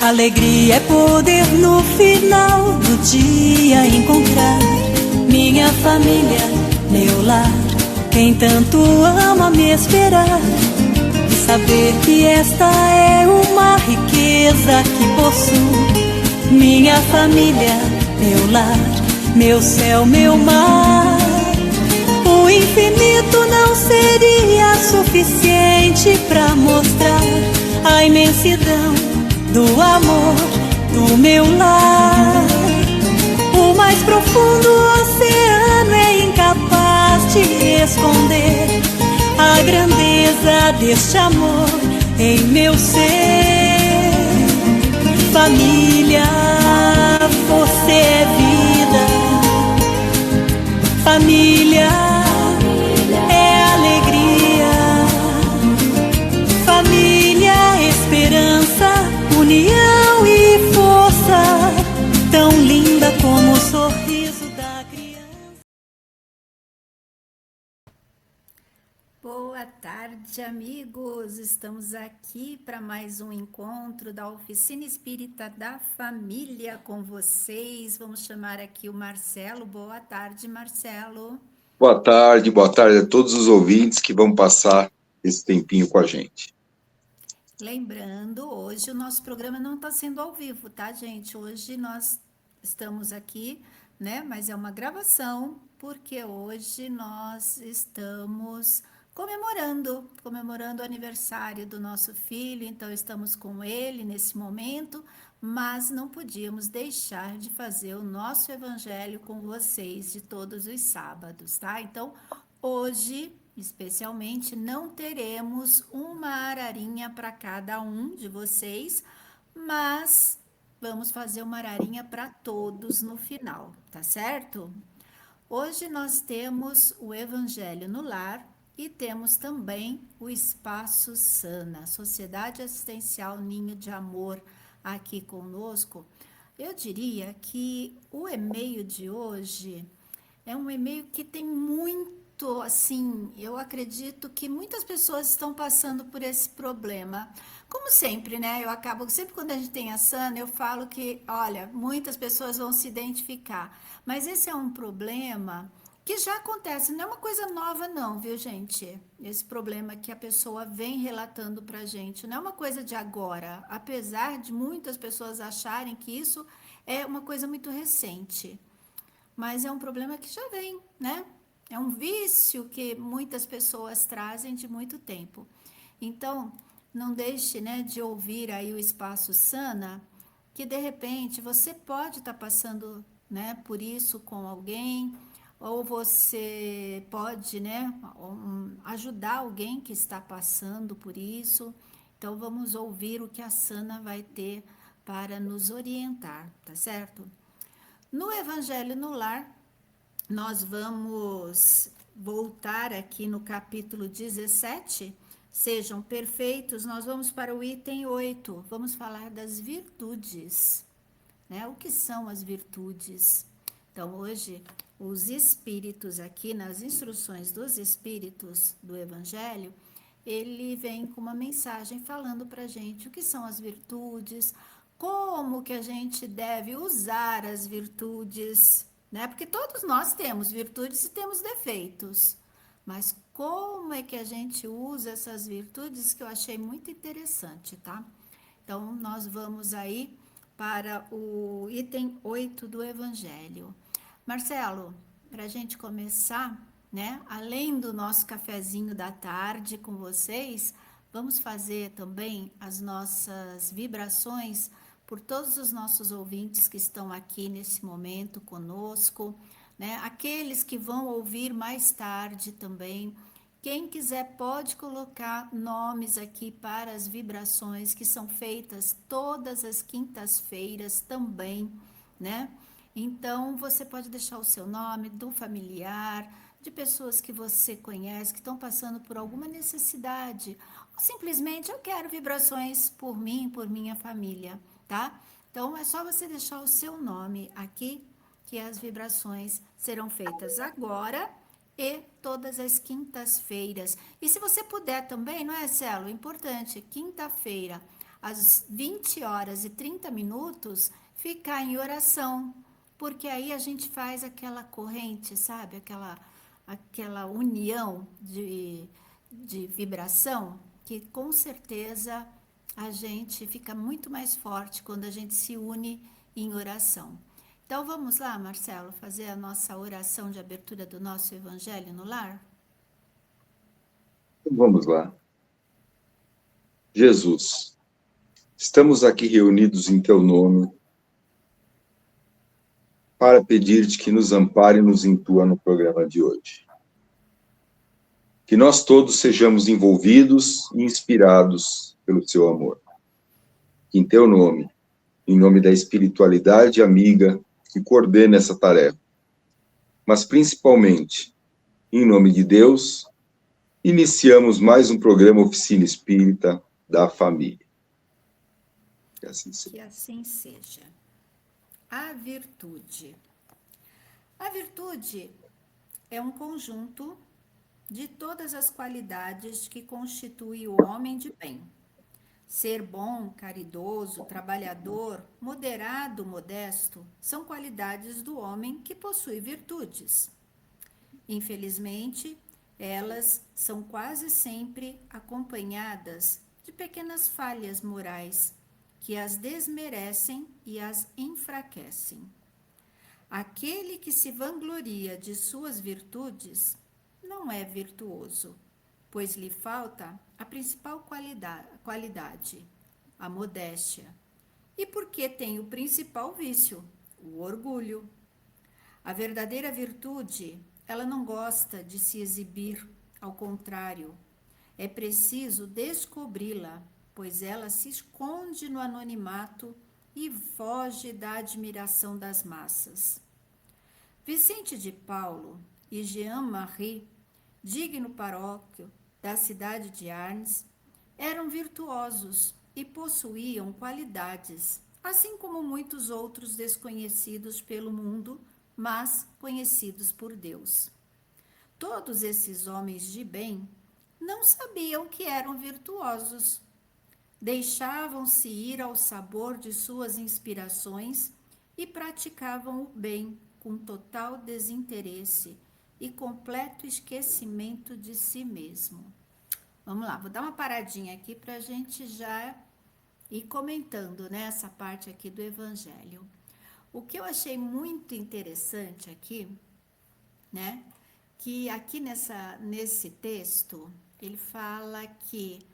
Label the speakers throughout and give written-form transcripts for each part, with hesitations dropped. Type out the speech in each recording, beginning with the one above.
Speaker 1: Alegria é poder no final do dia encontrar minha família, meu lar, quem tanto ama me esperar. E saber que esta é uma riqueza que possuo. Minha família, meu lar, meu céu, meu mar. O infinito não seria suficiente pra mostrar a imensidão do amor do meu lar. O mais profundo oceano é incapaz de esconder a grandeza deste amor em meu ser. Família, você é vida. Família é alegria. Família, esperança, união e força, tão linda como o sorriso da criança.
Speaker 2: Boa tarde, amigos! Estamos aqui para mais um encontro da Oficina Espírita da Família com vocês. Vamos chamar aqui o Marcelo. Boa tarde, Marcelo.
Speaker 3: Boa tarde a todos os ouvintes que vão passar esse tempinho com a gente.
Speaker 2: Lembrando, hoje o nosso programa não está sendo ao vivo, tá, gente? Hoje nós estamos aqui, né? Mas é uma gravação, porque hoje nós estamos comemorando o aniversário do nosso filho, então estamos com ele nesse momento, mas não podíamos deixar de fazer o nosso evangelho com vocês de todos os sábados, tá? Então, hoje, especialmente, não teremos uma ararinha para cada um de vocês, mas vamos fazer uma ararinha para todos no final, tá certo? Hoje nós temos o Evangelho no Lar e temos também o Espaço Sana, Sociedade Assistencial Ninho de Amor, aqui conosco. Eu diria que o e-mail de hoje é um e-mail que tem muito, assim, eu acredito que muitas pessoas estão passando por esse problema. Como sempre, né? Eu acabo, sempre quando a gente tem a Sana, eu falo que, olha, muitas pessoas vão se identificar. Mas esse é um problema que já acontece, não é uma coisa nova não, viu, gente? Esse problema que a pessoa vem relatando pra gente, não é uma coisa de agora, apesar de muitas pessoas acharem que isso é uma coisa muito recente. Mas é um problema que já vem, né? É um vício que muitas pessoas trazem de muito tempo. Então, não deixe, né, de ouvir aí o Espaço Sana, que de repente você pode estar passando, né, por isso com alguém, ou você pode, né, ajudar alguém que está passando por isso. Então, vamos ouvir o que a Sana vai ter para nos orientar, tá certo? No Evangelho no Lar, nós vamos voltar aqui no capítulo 17, sejam perfeitos, nós vamos para o item 8, vamos falar das virtudes, né? O que são as virtudes? Então, hoje, os espíritos aqui, nas instruções dos espíritos do Evangelho, ele vem com uma mensagem falando para a gente o que são as virtudes, como que a gente deve usar as virtudes, né? Porque todos nós temos virtudes e temos defeitos, mas como é que a gente usa essas virtudes, que eu achei muito interessante, tá? Então, nós vamos aí para o item 8 do Evangelho. Marcelo, para a gente começar, né? Além do nosso cafezinho da tarde com vocês, vamos fazer também as nossas vibrações por todos os nossos ouvintes que estão aqui nesse momento conosco, né? Aqueles que vão ouvir mais tarde também. Quem quiser pode colocar nomes aqui para as vibrações que são feitas todas as quintas-feiras também, né? Então, você pode deixar o seu nome, do familiar, de pessoas que você conhece, que estão passando por alguma necessidade, ou simplesmente eu quero vibrações por mim, por minha família, tá? Então, é só você deixar o seu nome aqui, que as vibrações serão feitas agora e todas as quintas-feiras. E se você puder também, não é, Celo? Importante, quinta-feira, às 20 horas e 30 minutos, ficar em oração, porque aí a gente faz aquela corrente, sabe? Aquela união de vibração, que com certeza a gente fica muito mais forte quando a gente se une em oração. Então vamos lá, Marcelo, fazer a nossa oração de abertura do nosso Evangelho no Lar?
Speaker 3: Então, vamos lá. Jesus, estamos aqui reunidos em teu nome para pedir-te que nos ampare e nos intua no programa de hoje. Que nós todos sejamos envolvidos e inspirados pelo seu amor. Que em teu nome, em nome da espiritualidade amiga que coordena essa tarefa, mas principalmente em nome de Deus, iniciamos mais um programa Oficina Espírita da Família. Que assim seja.
Speaker 2: Que assim seja. A virtude. A virtude é um conjunto de todas as qualidades que constituem o homem de bem. Ser bom, caridoso, trabalhador, moderado, modesto, são qualidades do homem que possui virtudes. Infelizmente, elas são quase sempre acompanhadas de pequenas falhas morais que as desmerecem e as enfraquecem. Aquele que se vangloria de suas virtudes não é virtuoso, pois lhe falta a principal qualidade, a modéstia. E porque tem o principal vício, o orgulho. A verdadeira virtude, ela não gosta de se exibir, ao contrário, é preciso descobri-la, pois ela se esconde no anonimato e foge da admiração das massas. Vicente de Paulo e Jean-Marie, digno paróquio da cidade de Arnes, eram virtuosos e possuíam qualidades, assim como muitos outros desconhecidos pelo mundo, mas conhecidos por Deus. Todos esses homens de bem não sabiam que eram virtuosos. Deixavam-se ir ao sabor de suas inspirações e praticavam o bem com total desinteresse e completo esquecimento de si mesmo. Vamos lá, vou dar uma paradinha aqui para a gente já ir comentando, né, essa parte aqui do Evangelho. O que eu achei muito interessante aqui, né, que aqui nesse texto, ele fala que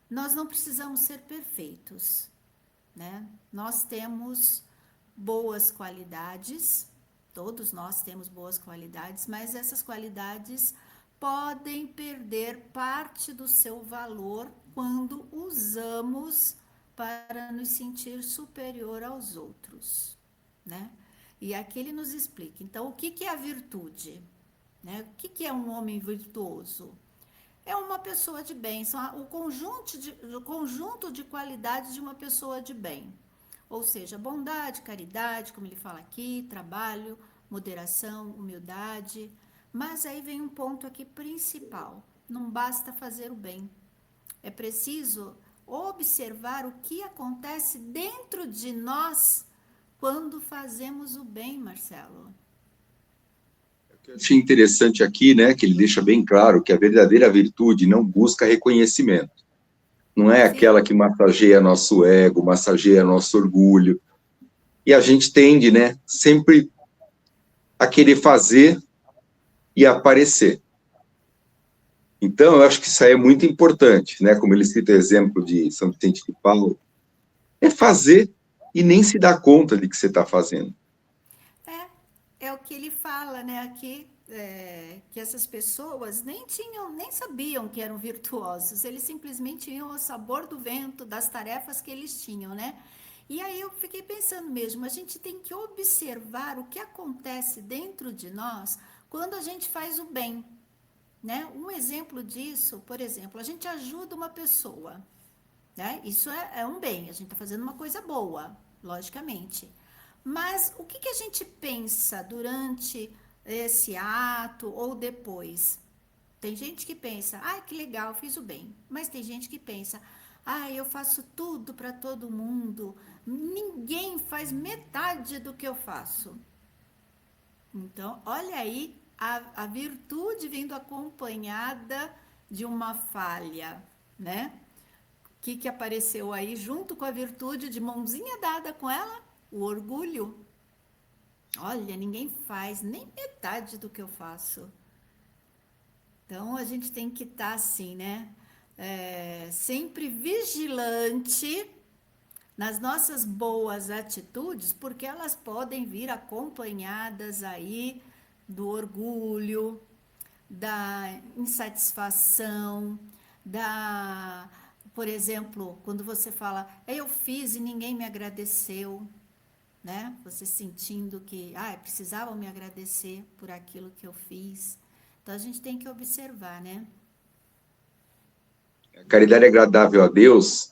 Speaker 2: nós não precisamos ser perfeitos, né? Nós temos boas qualidades, todos nós temos boas qualidades, mas essas qualidades podem perder parte do seu valor quando usamos para nos sentir superior aos outros, né? E aqui ele nos explica, então, o que é a virtude? Né? O que é um homem virtuoso? É uma pessoa de bem, são o conjunto de qualidades de uma pessoa de bem. Ou seja, bondade, caridade, como ele fala aqui, trabalho, moderação, humildade. Mas aí vem um ponto aqui principal: não basta fazer o bem. É preciso observar o que acontece dentro de nós quando fazemos o bem, Marcelo.
Speaker 3: Eu achei interessante aqui, né, que ele deixa bem claro que a verdadeira virtude não busca reconhecimento. Não é aquela que massageia nosso ego, massageia nosso orgulho. E a gente tende, né, sempre a querer fazer e aparecer. Então, eu acho que isso aí é muito importante, né, como ele cita o exemplo de São Vicente de Paulo, é fazer e nem se dar conta de que você está fazendo.
Speaker 2: É o que ele fala, né, aqui, que essas pessoas nem sabiam que eram virtuosos, eles simplesmente iam ao sabor do vento, das tarefas que eles tinham, né? E aí eu fiquei pensando mesmo, a gente tem que observar o que acontece dentro de nós quando a gente faz o bem, né? Um exemplo disso, por exemplo, a gente ajuda uma pessoa, né? Isso é um bem, a gente está fazendo uma coisa boa, logicamente. Mas o que a gente pensa durante esse ato ou depois? Tem gente que pensa, que legal, fiz o bem. Mas tem gente que pensa, Ah, eu faço tudo para todo mundo. Ninguém faz metade do que eu faço. Então, olha aí a virtude vindo acompanhada de uma falha, né? O que apareceu aí junto com a virtude de mãozinha dada com ela? O orgulho. Olha, ninguém faz nem metade do que eu faço. Então a gente tem que estar assim, né? Sempre vigilante nas nossas boas atitudes, porque elas podem vir acompanhadas aí do orgulho, da insatisfação, por exemplo, quando você fala, eu fiz e ninguém me agradeceu, né? Você sentindo que, precisavam me agradecer por aquilo que eu fiz. Então a gente tem que observar, né?
Speaker 3: A caridade agradável a Deus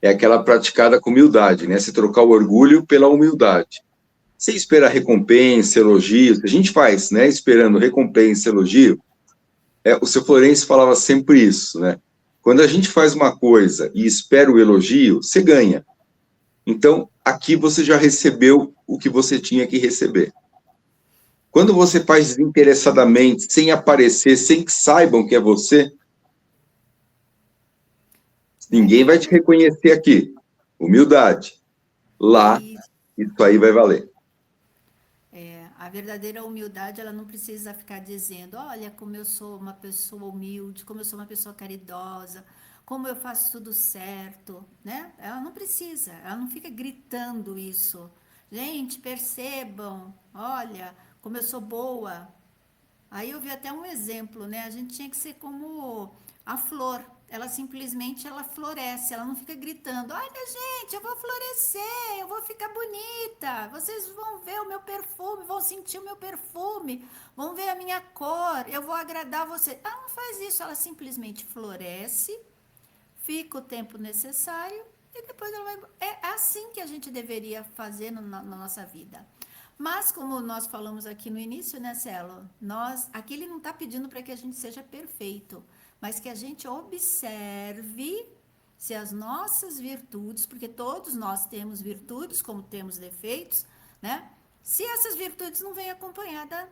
Speaker 3: é aquela praticada com humildade, né? Você trocar o orgulho pela humildade. Sem esperar recompensa, elogio, a gente faz, né? Esperando recompensa, elogio. O seu Florencio falava sempre isso, né? Quando a gente faz uma coisa e espera o elogio, você ganha. Então, aqui você já recebeu o que você tinha que receber. Quando você faz desinteressadamente, sem aparecer, sem que saibam que é você, ninguém vai te reconhecer aqui. Humildade. Lá, isso aí vai valer.
Speaker 2: A verdadeira humildade, ela não precisa ficar dizendo, olha como eu sou uma pessoa humilde, como eu sou uma pessoa caridosa, como eu faço tudo certo, né? Ela não precisa, ela não fica gritando isso. Gente, percebam, olha como eu sou boa. Aí eu vi até um exemplo, né? A gente tinha que ser como a flor. Ela simplesmente ela floresce, ela não fica gritando: "Olha, gente, eu vou florescer, eu vou ficar bonita. Vocês vão ver o meu perfume, vão sentir o meu perfume, vão ver a minha cor, eu vou agradar você". Ela não faz isso, ela simplesmente floresce, fica o tempo necessário e depois ela vai. É assim que a gente deveria fazer na nossa vida. Mas, como nós falamos aqui no início, né, Celo? Aqui ele não está pedindo para que a gente seja perfeito, mas que a gente observe se as nossas virtudes, porque todos nós temos virtudes, como temos defeitos, né? Se essas virtudes não vêm acompanhada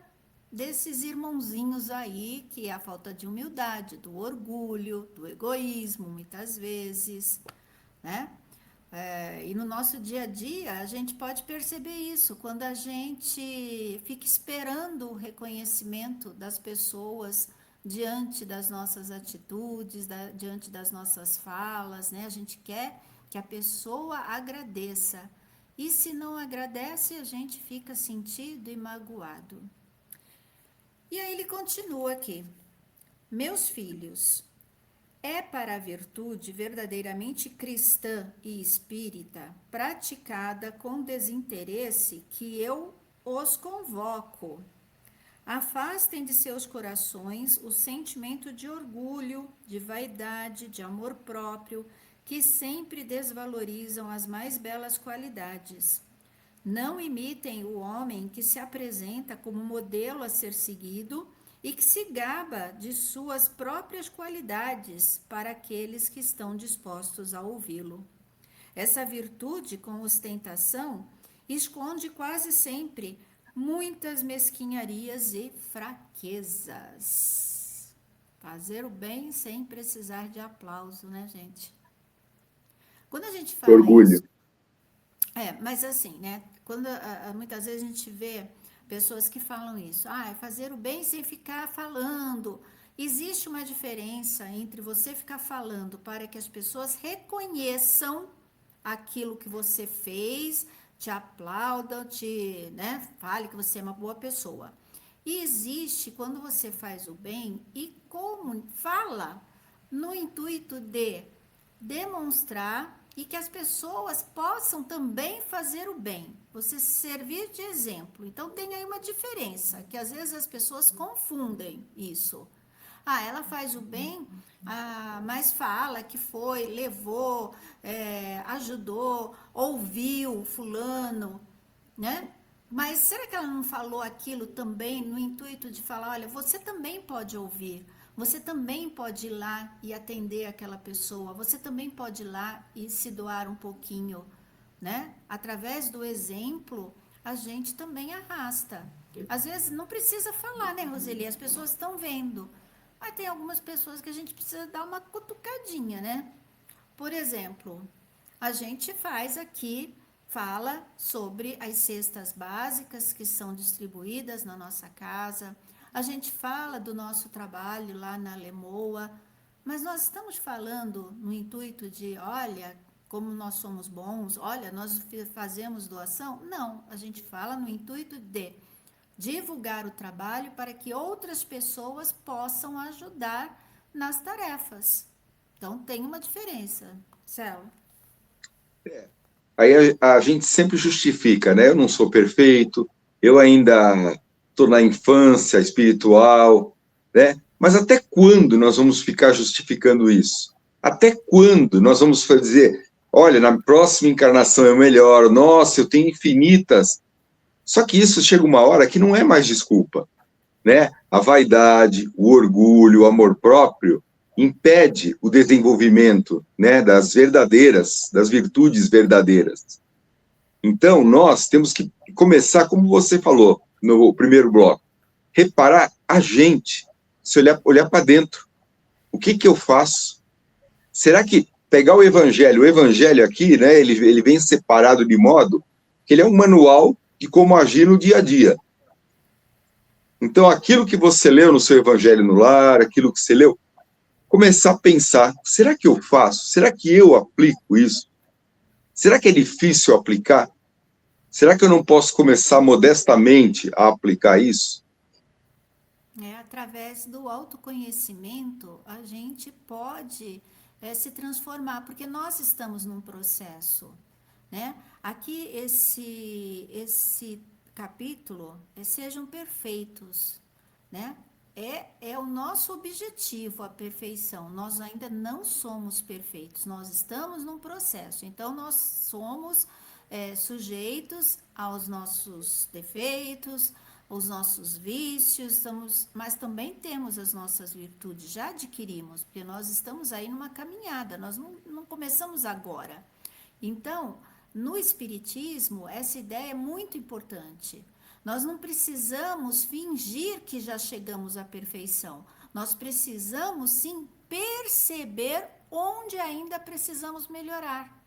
Speaker 2: desses irmãozinhos aí, que é a falta de humildade, do orgulho, do egoísmo, muitas vezes, né? E no nosso dia a dia, a gente pode perceber isso, quando a gente fica esperando o reconhecimento das pessoas diante das nossas atitudes, diante das nossas falas, né? A gente quer que a pessoa agradeça. E se não agradece, a gente fica sentido e magoado. E aí ele continua aqui. Meus filhos, é para a virtude verdadeiramente cristã e espírita, praticada com desinteresse, que eu os convoco. Afastem de seus corações o sentimento de orgulho, de vaidade, de amor próprio, que sempre desvalorizam as mais belas qualidades. Não imitem o homem que se apresenta como modelo a ser seguido e que se gaba de suas próprias qualidades para aqueles que estão dispostos a ouvi-lo. Essa virtude com ostentação esconde quase sempre muitas mesquinharias e fraquezas. Fazer o bem sem precisar de aplauso, né, gente? Quando a gente fala
Speaker 3: Orgulho.
Speaker 2: isso, mas assim, né? Quando muitas vezes a gente vê pessoas que falam isso, é fazer o bem sem ficar falando. Existe uma diferença entre você ficar falando para que as pessoas reconheçam aquilo que você fez, te aplaudam, né, fale que você é uma boa pessoa. E existe quando você faz o bem e como fala no intuito de demonstrar e que as pessoas possam também fazer o bem, você servir de exemplo. Então tem aí uma diferença, que às vezes as pessoas confundem isso. Ela faz o bem, mas fala que foi, levou, ajudou, ouviu fulano, né? Mas será que ela não falou aquilo também no intuito de falar, olha, você também pode ouvir, você também pode ir lá e atender aquela pessoa, você também pode ir lá e se doar um pouquinho, né? Através do exemplo, a gente também arrasta. Às vezes não precisa falar, né, Roseli? As pessoas estão vendo. Mas tem algumas pessoas que a gente precisa dar uma cutucadinha, né? Por exemplo, a gente faz aqui, fala sobre as cestas básicas que são distribuídas na nossa casa, a gente fala do nosso trabalho lá na Lemoa, mas nós estamos falando no intuito de, olha, como nós somos bons, olha, nós fazemos doação? Não, a gente fala no intuito de divulgar o trabalho para que outras pessoas possam ajudar nas tarefas. Então, tem uma diferença, Céu.
Speaker 3: Aí a gente sempre justifica, né? Eu não sou perfeito, eu ainda estou na infância espiritual, né? Mas até quando nós vamos ficar justificando isso? Até quando nós vamos dizer, olha, na próxima encarnação eu melhoro, nossa, eu tenho infinitas. Só que isso chega uma hora que não é mais desculpa, né? A vaidade, o orgulho, o amor próprio impede o desenvolvimento, né, das virtudes verdadeiras. Então, nós temos que começar, como você falou no primeiro bloco, reparar a gente, se olhar para dentro. O que eu faço? Será que pegar o evangelho aqui, né, ele vem separado de modo que ele é um manual de como agir no dia a dia. Então, aquilo que você leu no seu evangelho no lar, aquilo que você leu, começar a pensar, será que eu faço? Será que eu aplico isso? Será que é difícil aplicar? Será que eu não posso começar modestamente a aplicar isso?
Speaker 2: Através do autoconhecimento, a gente pode se transformar, porque nós estamos num processo, né? Aqui, esse capítulo, sejam perfeitos, né? É o nosso objetivo, a perfeição. Nós ainda não somos perfeitos, nós estamos num processo. Então, nós somos sujeitos aos nossos defeitos, os nossos vícios, mas também temos as nossas virtudes, já adquirimos, porque nós estamos aí numa caminhada, nós não começamos agora. Então, no Espiritismo, essa ideia é muito importante. Nós não precisamos fingir que já chegamos à perfeição. Nós precisamos, sim, perceber onde ainda precisamos melhorar.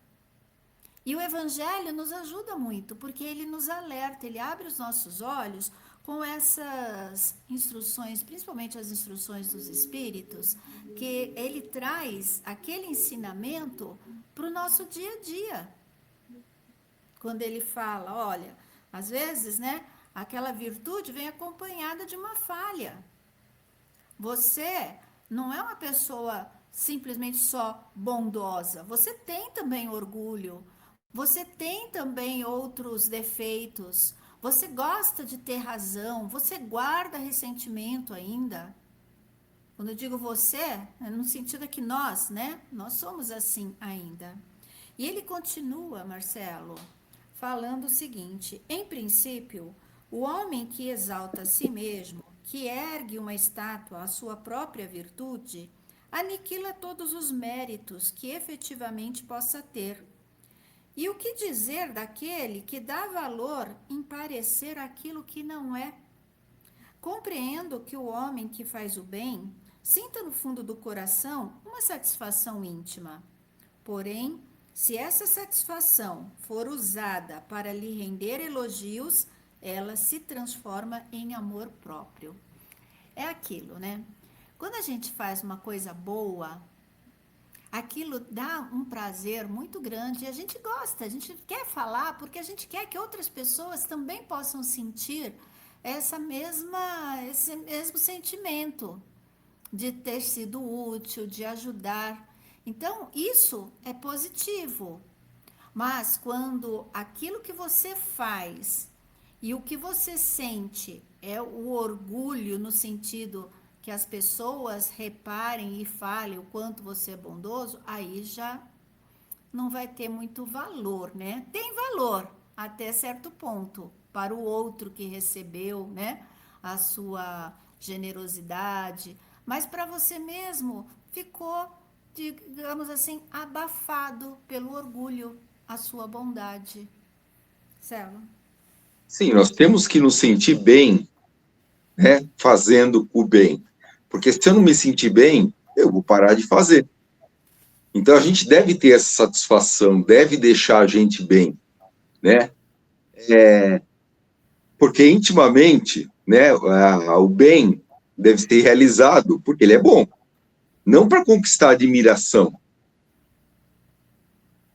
Speaker 2: E o Evangelho nos ajuda muito, porque ele nos alerta, ele abre os nossos olhos com essas instruções, principalmente as instruções dos Espíritos, que ele traz aquele ensinamento para o nosso dia a dia. Quando ele fala, olha, às vezes, né, aquela virtude vem acompanhada de uma falha. Você não é uma pessoa simplesmente só bondosa, você tem também orgulho, você tem também outros defeitos, você gosta de ter razão, você guarda ressentimento ainda. Quando eu digo você, é no sentido que nós, né? Nós somos assim ainda. E ele continua, Marcelo, falando o seguinte: em princípio, o homem que exalta a si mesmo, que ergue uma estátua à sua própria virtude, aniquila todos os méritos que efetivamente possa ter. E o que dizer daquele que dá valor em parecer aquilo que não é? Compreendo que o homem que faz o bem sinta no fundo do coração uma satisfação íntima. Porém, se essa satisfação for usada para lhe render elogios, ela se transforma em amor próprio. É aquilo, né? Quando a gente faz uma coisa boa, aquilo dá um prazer muito grande e a gente gosta, a gente quer falar porque a gente quer que outras pessoas também possam sentir esse mesmo sentimento de ter sido útil, de ajudar. Então, isso é positivo. Mas quando aquilo que você faz e o que você sente é o orgulho no sentido que as pessoas reparem e falem o quanto você é bondoso, aí já não vai ter muito valor, né? Tem valor até certo ponto para o outro que recebeu, né, a sua generosidade, mas para você mesmo ficou, digamos assim, abafado pelo orgulho, a sua bondade. Celo?
Speaker 3: Sim, nós temos que nos sentir bem, né, fazendo o bem. Porque se eu não me sentir bem, eu vou parar de fazer. Então a gente deve ter essa satisfação, deve deixar a gente bem, né? Porque intimamente, né, o bem deve ser realizado porque ele é bom, não para conquistar admiração.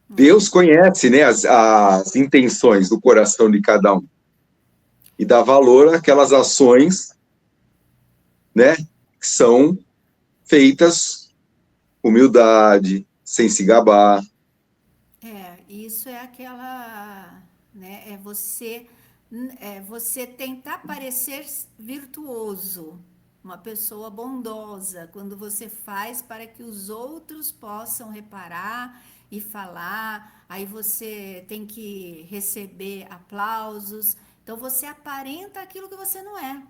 Speaker 3: Deus conhece, né, as intenções do coração de cada um e dá valor àquelas ações, né, que são feitas com humildade, sem se gabar.
Speaker 2: Isso é aquela, né, é você tentar parecer virtuoso, uma pessoa bondosa, quando você faz para que os outros possam reparar e falar, aí você tem que receber aplausos, então você aparenta aquilo que você não é.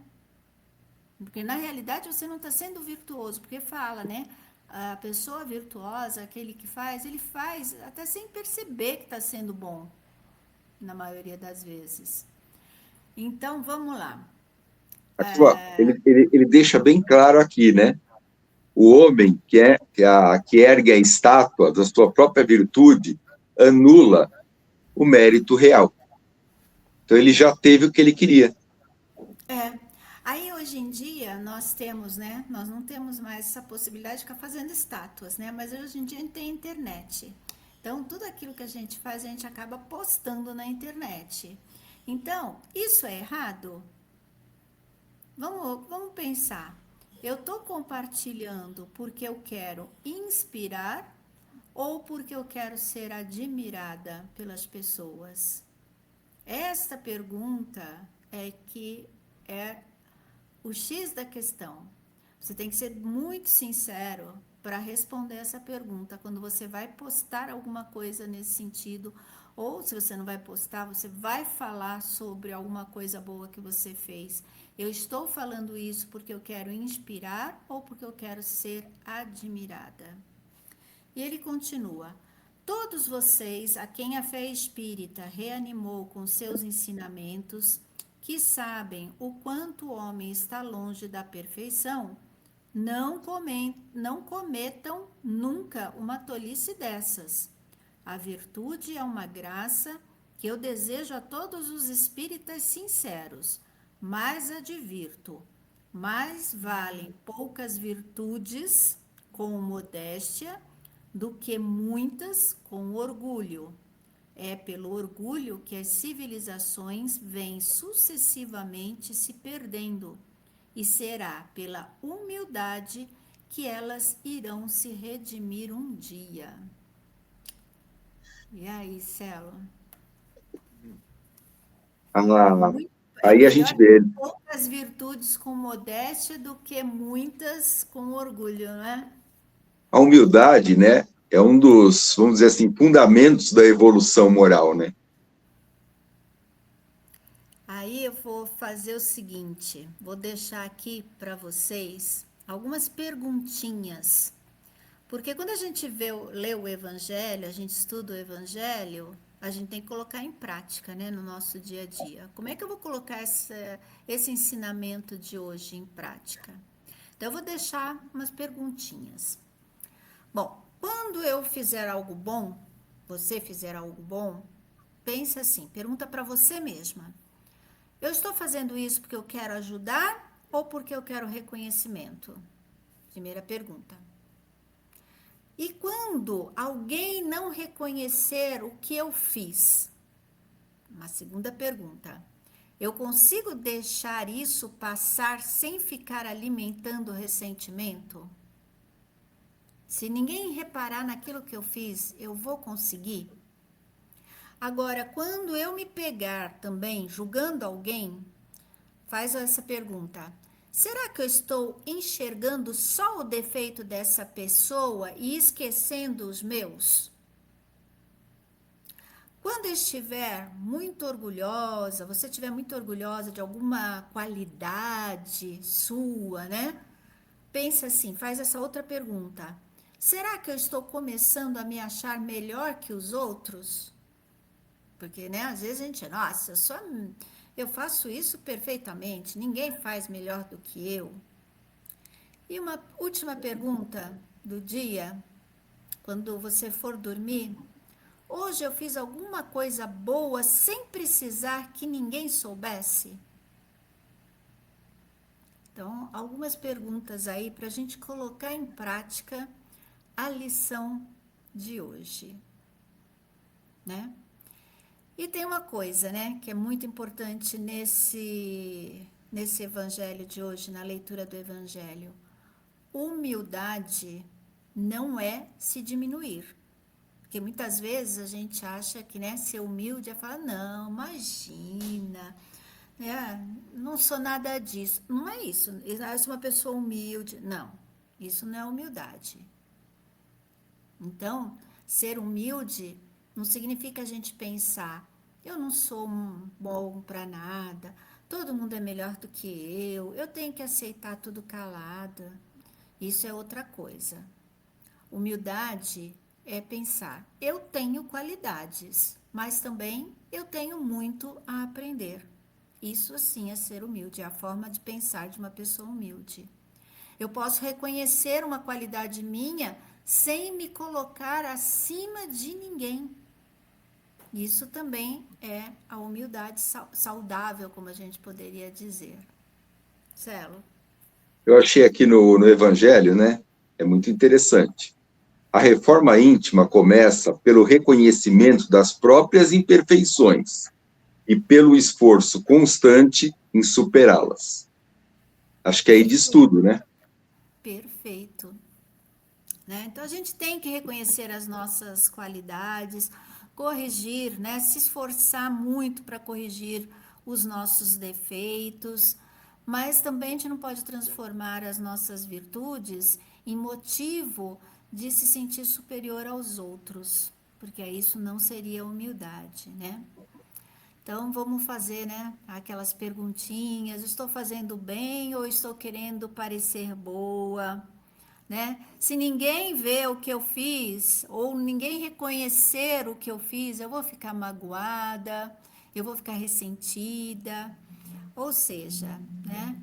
Speaker 2: Porque na realidade você não está sendo virtuoso, porque fala, né? A pessoa virtuosa, aquele que faz, ele faz até sem perceber que está sendo bom, na maioria das vezes. Então vamos lá.
Speaker 3: Aqui, ó, ele deixa bem claro aqui, né? O homem que ergue a estátua da sua própria virtude anula o mérito real. Então ele já teve o que ele queria.
Speaker 2: Aí hoje em dia nós temos, né? Nós não temos mais essa possibilidade de ficar fazendo estátuas, né? Mas hoje em dia a gente tem internet. Então tudo aquilo que a gente faz, a gente acaba postando na internet. Então, isso é errado? Vamos pensar. Eu estou compartilhando porque eu quero inspirar ou porque eu quero ser admirada pelas pessoas? Esta pergunta é que é o X da questão. Você tem que ser muito sincero para responder essa pergunta quando você vai postar alguma coisa nesse sentido, ou se você não vai postar, você vai falar sobre alguma coisa boa que você fez. Eu estou falando isso porque eu quero inspirar ou porque eu quero ser admirada? E ele continua: todos vocês, a quem a fé espírita reanimou com seus ensinamentos, que sabem o quanto o homem está longe da perfeição, não cometam nunca uma tolice dessas. A virtude é uma graça que eu desejo a todos os espíritas sinceros, mas advirto: mais valem poucas virtudes com modéstia do que muitas com orgulho. É pelo orgulho que as civilizações vêm sucessivamente se perdendo, e será pela humildade que elas irão se redimir um dia. E aí, Celo?
Speaker 3: Ah,
Speaker 2: É
Speaker 3: aí a gente
Speaker 2: melhor
Speaker 3: vê.
Speaker 2: poucas virtudes com modéstia do que muitas com orgulho, não é?
Speaker 3: A humildade, né, é um dos, vamos dizer assim, fundamentos da evolução moral, né?
Speaker 2: Aí eu vou fazer o seguinte, vou deixar aqui para vocês algumas perguntinhas. Porque quando a gente lê o Evangelho, a gente estuda o Evangelho, a gente tem que colocar em prática, né, no nosso dia a dia. Como é que eu vou colocar esse ensinamento de hoje em prática? Então, eu vou deixar umas perguntinhas. Bom, quando eu fizer algo bom, você fizer algo bom, pense assim, pergunta para você mesma. Eu estou fazendo isso porque eu quero ajudar ou porque eu quero reconhecimento? Primeira pergunta. E quando alguém não reconhecer o que eu fiz? Uma segunda pergunta. Eu consigo deixar isso passar sem ficar alimentando ressentimento? Se ninguém reparar naquilo que eu fiz, eu vou conseguir? Agora, quando eu me pegar também julgando alguém, faz essa pergunta: será que eu estou enxergando só o defeito dessa pessoa e esquecendo os meus? Quando estiver muito orgulhosa, você estiver muito orgulhosa de alguma qualidade sua, né? pensa assim, faz essa outra pergunta. Será que eu estou começando a me achar melhor que os outros? Porque, né, às vezes a gente, nossa, eu faço isso perfeitamente, ninguém faz melhor do que eu. E uma última pergunta do dia, quando você for dormir, hoje eu fiz alguma coisa boa sem precisar que ninguém soubesse? Então, algumas perguntas aí para a gente colocar em prática a lição de hoje, né? E tem uma coisa, né, que é muito importante nesse evangelho de hoje, na leitura do evangelho. Humildade não é se diminuir. Porque muitas vezes a gente acha que, né, ser humilde é falar, não, imagina, não sou nada disso. Não é isso. Eu sou uma pessoa humilde. Não, isso não é humildade. Então, ser humilde não significa a gente pensar, eu não sou bom para nada, todo mundo é melhor do que eu tenho que aceitar tudo calada. Isso é outra coisa. Humildade é pensar, eu tenho qualidades, mas também eu tenho muito a aprender. Isso sim é ser humilde, é a forma de pensar de uma pessoa humilde. Eu posso reconhecer uma qualidade minha sem me colocar acima de ninguém. Isso também é a humildade saudável, como a gente poderia dizer. Celo.
Speaker 3: Eu achei aqui no Evangelho, né? É muito interessante. A reforma íntima começa pelo reconhecimento das próprias imperfeições e pelo esforço constante em superá-las. Acho que aí diz tudo, né?
Speaker 2: Perfeito. Né? Então a gente tem que reconhecer as nossas qualidades, corrigir, né? Se esforçar muito para corrigir os nossos defeitos, mas também a gente não pode transformar as nossas virtudes em motivo de se sentir superior aos outros, porque isso não seria humildade, né? Então vamos fazer, né, aquelas perguntinhas, estou fazendo bem ou estou querendo parecer boa? Né? Se ninguém vê o que eu fiz, ou ninguém reconhecer o que eu fiz, eu vou ficar magoada, eu vou ficar ressentida. Ou seja, né?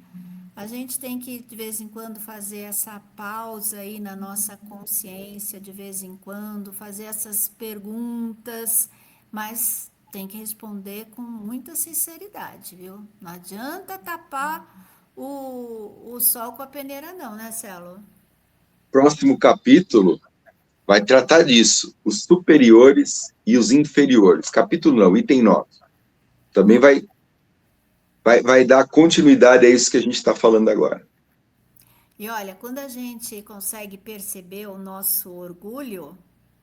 Speaker 2: A gente tem que de vez em quando fazer essa pausa aí na nossa consciência, de vez em quando, fazer essas perguntas, mas tem que responder com muita sinceridade, viu? Não adianta tapar o sol com a peneira, não, né, Celo?
Speaker 3: Próximo capítulo vai tratar disso, os superiores e os inferiores. Capítulo não, item 9. Também vai dar continuidade a isso que a gente está falando agora.
Speaker 2: E olha, quando a gente consegue perceber o nosso orgulho,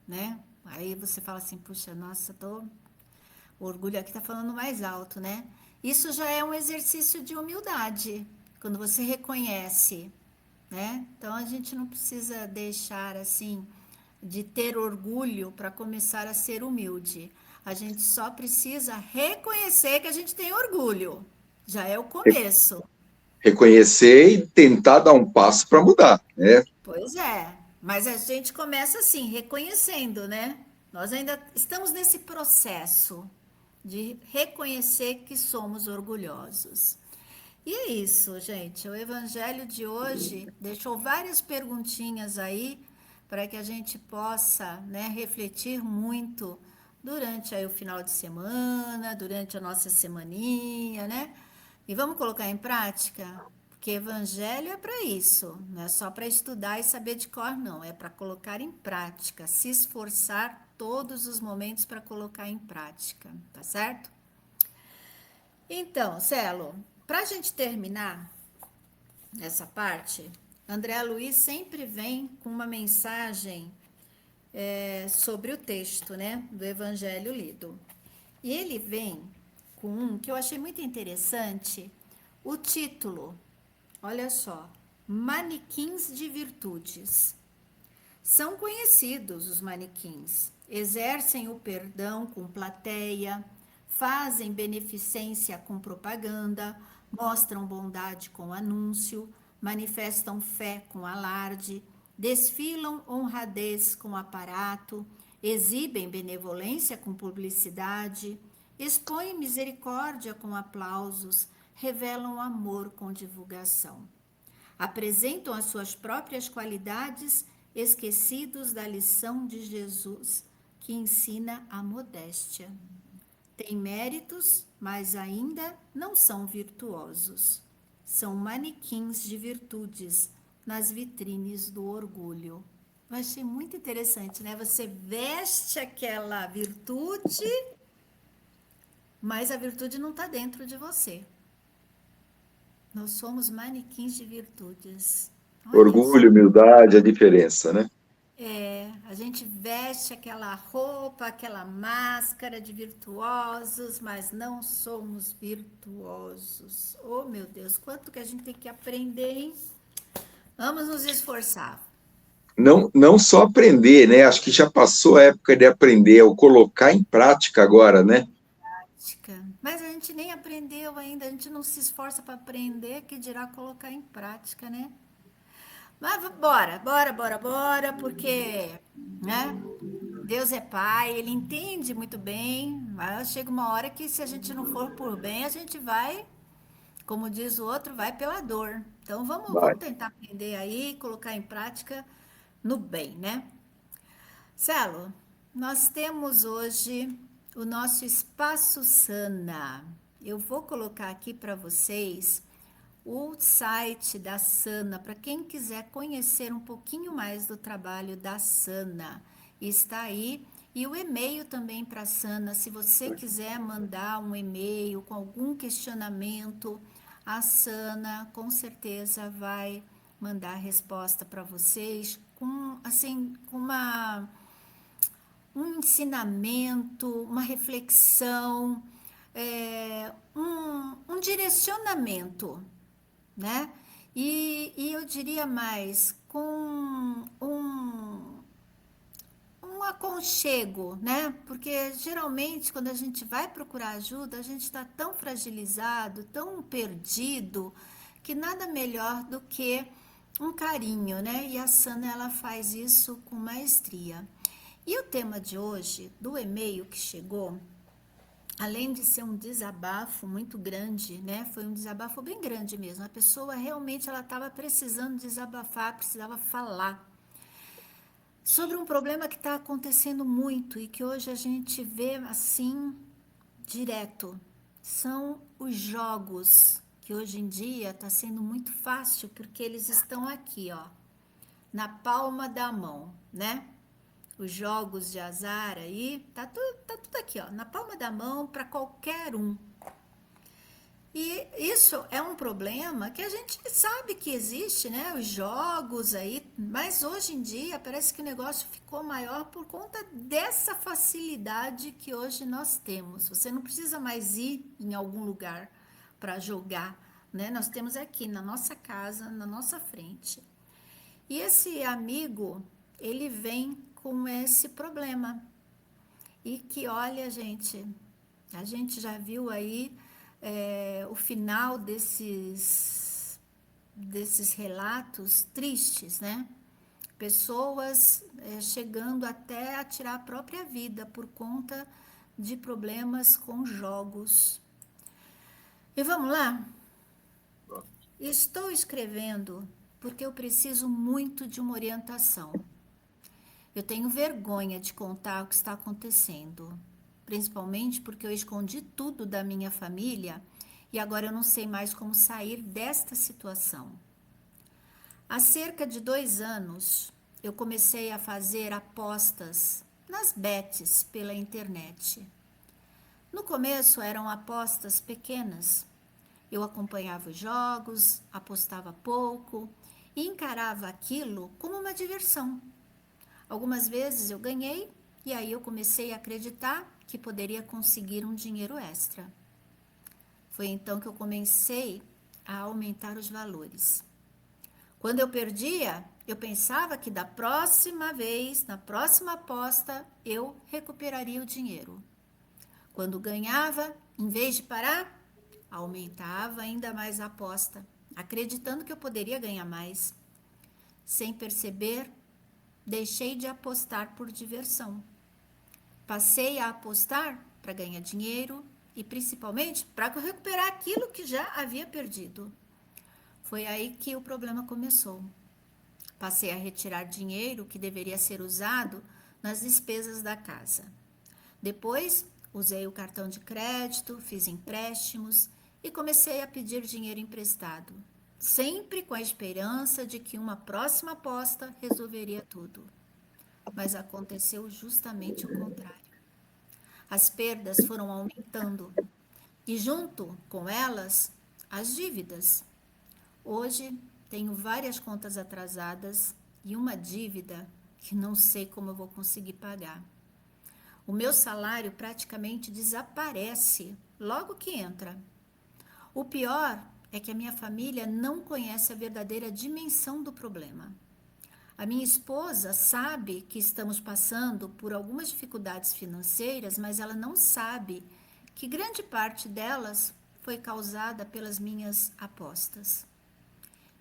Speaker 2: né? Aí você fala assim, puxa, nossa, o orgulho aqui tá falando mais alto, né? Isso já é um exercício de humildade, quando você reconhece, né? Então a gente não precisa deixar assim de ter orgulho para começar a ser humilde. A gente só precisa reconhecer que a gente tem orgulho. Já é o começo.
Speaker 3: Reconhecer e tentar dar um passo para mudar, né?
Speaker 2: Pois é, mas a gente começa assim, reconhecendo, né? Nós ainda estamos nesse processo de reconhecer que somos orgulhosos. E é isso, gente. O evangelho de hoje deixou várias perguntinhas aí para que a gente possa, né, refletir muito durante aí o final de semana, durante a nossa semaninha, né? E vamos colocar em prática? Porque evangelho é para isso, não é só para estudar e saber de cor, não. É para colocar em prática, se esforçar todos os momentos para colocar em prática, tá certo? Então, Celo, para a gente terminar essa parte, André Luiz sempre vem com uma mensagem sobre o texto, né, do Evangelho lido. E ele vem com um que eu achei muito interessante, o título. Olha só, Manequins de Virtudes. São conhecidos os manequins, exercem o perdão com plateia, fazem beneficência com propaganda, mostram bondade com anúncio, manifestam fé com alarde, desfilam honradez com aparato, exibem benevolência com publicidade, expõem misericórdia com aplausos, revelam amor com divulgação. Apresentam as suas próprias qualidades, esquecidos da lição de Jesus, que ensina a modéstia. Têm méritos, mas ainda não são virtuosos. São manequins de virtudes nas vitrines do orgulho. Eu achei muito interessante, né? Você veste aquela virtude, mas a virtude não está dentro de você. Nós somos manequins de virtudes. Olha
Speaker 3: Orgulho, humildade, a diferença, né?
Speaker 2: a gente veste aquela roupa, aquela máscara de virtuosos, mas não somos virtuosos. Oh, meu Deus, quanto que a gente tem que aprender, hein? Vamos nos esforçar.
Speaker 3: Não só aprender, né? Acho que já passou a época de aprender, é o colocar em prática agora, né?
Speaker 2: Mas a gente nem aprendeu ainda, a gente não se esforça para aprender, que dirá colocar em prática, né? Mas bora, porque, né? Deus é pai, ele entende muito bem, mas chega uma hora que se a gente não for por bem, a gente vai, como diz o outro, vai pela dor. Então
Speaker 3: Vai.
Speaker 2: vamos tentar aprender aí, colocar em prática no bem, né? Celo, nós temos hoje o nosso Espaço Sana. Eu vou colocar aqui para vocês o site da Sana, para quem quiser conhecer um pouquinho mais do trabalho da Sana. Está aí. E o e-mail também para a Sana, se você quiser mandar um e-mail com algum questionamento, a Sana com certeza vai mandar a resposta para vocês com assim, um ensinamento, uma reflexão, um direcionamento, né? E eu diria mais, com um aconchego, né? Porque geralmente quando a gente vai procurar ajuda, a gente está tão fragilizado, tão perdido, que nada melhor do que um carinho, né? E a Sana, ela faz isso com maestria. E o tema de hoje, do e-mail que chegou, além de ser um desabafo muito grande, né? Foi um desabafo bem grande mesmo. A pessoa realmente ela estava precisando desabafar, precisava falar sobre um problema que está acontecendo muito e que hoje a gente vê assim direto. São os jogos, que hoje em dia está sendo muito fácil porque eles estão aqui, ó, na palma da mão, né? Os jogos de azar aí, tá tudo aqui, ó, na palma da mão para qualquer um. E isso é um problema que a gente sabe que existe, né? Os jogos aí, mas hoje em dia parece que o negócio ficou maior por conta dessa facilidade que hoje nós temos. Você não precisa mais ir em algum lugar para jogar, né? Nós temos aqui na nossa casa, na nossa frente. E esse amigo, ele vem com esse problema. E que, olha, a gente já viu aí o final desses relatos tristes, né? Pessoas chegando até a tirar a própria vida por conta de problemas com jogos. E vamos lá? Estou escrevendo porque eu preciso muito de uma orientação. Eu tenho vergonha de contar o que está acontecendo, principalmente porque eu escondi tudo da minha família e agora eu não sei mais como sair desta situação. Há cerca de 2 anos, eu comecei a fazer apostas nas bets pela internet. No começo eram apostas pequenas. Eu acompanhava os jogos, apostava pouco e encarava aquilo como uma diversão. Algumas vezes eu ganhei e aí eu comecei a acreditar que poderia conseguir um dinheiro extra. Foi então que eu comecei a aumentar os valores. Quando eu perdia, eu pensava que da próxima vez, na próxima aposta, eu recuperaria o dinheiro. Quando ganhava, em vez de parar, aumentava ainda mais a aposta. acreditando que eu poderia ganhar mais. Sem perceber, deixei de apostar por diversão. Passei a apostar para ganhar dinheiro e principalmente para recuperar aquilo que já havia perdido. Foi aí que o problema começou. Passei a retirar dinheiro que deveria ser usado nas despesas da casa. Depois, usei o cartão de crédito, fiz empréstimos e comecei a pedir dinheiro emprestado, sempre com a esperança de que uma próxima aposta resolveria tudo. Mas aconteceu justamente o contrário. As perdas foram aumentando e, junto com elas, as dívidas. Hoje, tenho várias contas atrasadas e uma dívida que não sei como eu vou conseguir pagar. O meu salário praticamente desaparece logo que entra. O pior é que a minha família não conhece a verdadeira dimensão do problema. A minha esposa sabe que estamos passando por algumas dificuldades financeiras, mas ela não sabe que grande parte delas foi causada pelas minhas apostas.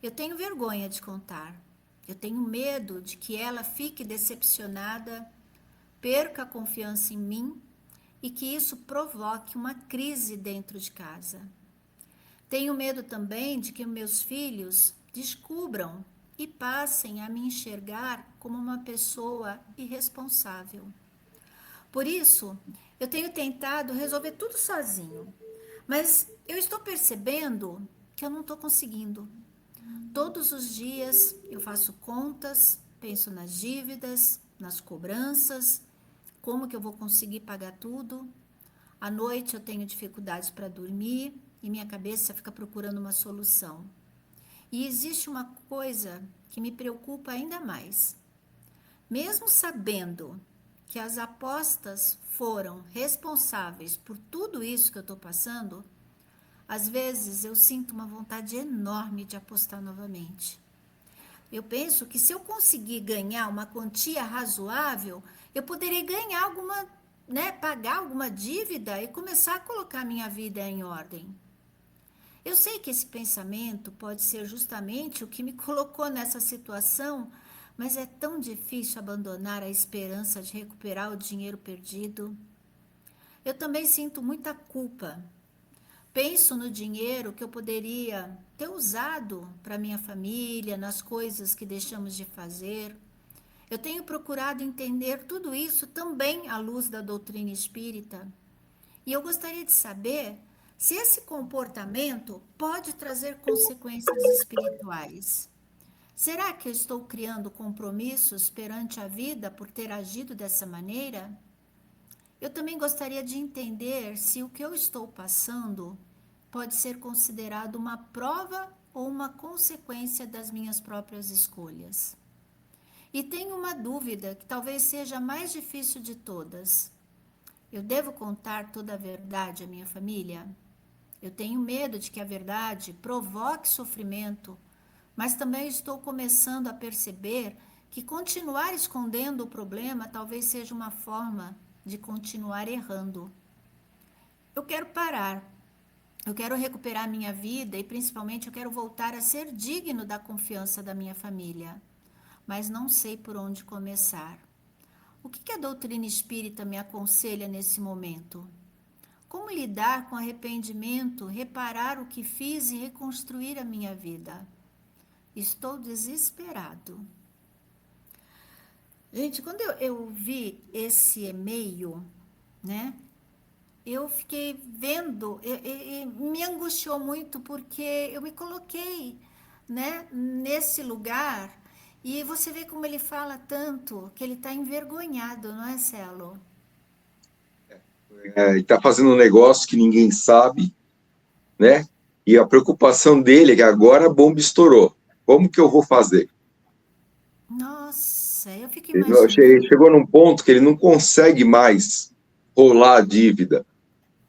Speaker 2: Eu tenho vergonha de contar. Eu tenho medo de que ela fique decepcionada, perca a confiança em mim e que isso provoque uma crise dentro de casa. Tenho medo também de que meus filhos descubram e passem a me enxergar como uma pessoa irresponsável. Por isso, eu tenho tentado resolver tudo sozinho, mas eu estou percebendo que eu não estou conseguindo. Todos os dias eu faço contas, penso nas dívidas, nas cobranças, como que eu vou conseguir pagar tudo. À noite eu tenho dificuldades para dormir e minha cabeça fica procurando uma solução. E existe uma coisa que me preocupa ainda mais. Mesmo sabendo que as apostas foram responsáveis por tudo isso que eu estou passando, às vezes eu sinto uma vontade enorme de apostar novamente. Eu penso que se eu conseguir ganhar uma quantia razoável, eu poderei ganhar alguma, pagar alguma dívida e começar a colocar minha vida em ordem. Eu sei que esse pensamento pode ser justamente o que me colocou nessa situação, mas é tão difícil abandonar a esperança de recuperar o dinheiro perdido. Eu também sinto muita culpa. Penso no dinheiro que eu poderia ter usado para minha família, nas coisas que deixamos de fazer. Eu tenho procurado entender tudo isso também à luz da doutrina espírita. E eu gostaria de saber se esse comportamento pode trazer consequências espirituais. Será que eu estou criando compromissos perante a vida por ter agido dessa maneira? Eu também gostaria de entender se o que eu estou passando pode ser considerado uma prova ou uma consequência das minhas próprias escolhas. E tenho uma dúvida que talvez seja a mais difícil de todas. Eu devo contar toda a verdade à minha família? Eu tenho medo de que a verdade provoque sofrimento, mas também estou começando a perceber que continuar escondendo o problema talvez seja uma forma de continuar errando. Eu quero parar. Eu quero recuperar minha vida e, principalmente, eu quero voltar a ser digno da confiança da minha família. Mas não sei por onde começar. O que a doutrina espírita me aconselha nesse momento? Como lidar com arrependimento, reparar o que fiz e reconstruir a minha vida? Estou desesperado. Gente, quando eu vi esse e-mail, eu fiquei vendo, me angustiou muito porque eu me coloquei, nesse lugar e você vê como ele fala tanto que ele está envergonhado, não é, Celo?
Speaker 3: Ele está fazendo um negócio que ninguém sabe, né? E a preocupação dele é que agora a bomba estourou. Como que eu vou fazer?
Speaker 2: Nossa, eu fico
Speaker 3: Ele
Speaker 2: imaginando.
Speaker 3: chegou num ponto que ele não consegue mais rolar a dívida.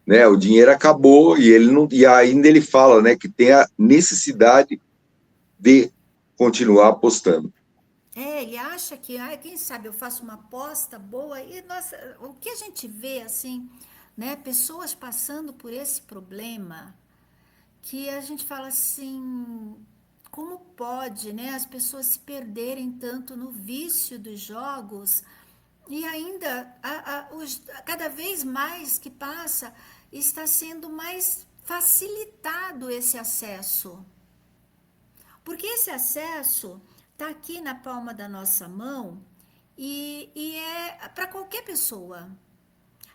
Speaker 3: Né, o dinheiro acabou e ele não, e ainda ele fala, né, que tem a necessidade de continuar apostando.
Speaker 2: Ele acha que, quem sabe eu faço uma aposta boa e, nossa, o que a gente vê, assim, pessoas passando por esse problema, que a gente fala assim, como pode, né, as pessoas se perderem tanto no vício dos jogos e ainda cada vez mais que passa está sendo mais facilitado esse acesso. Porque esse acesso está aqui na palma da nossa mão e é para qualquer pessoa.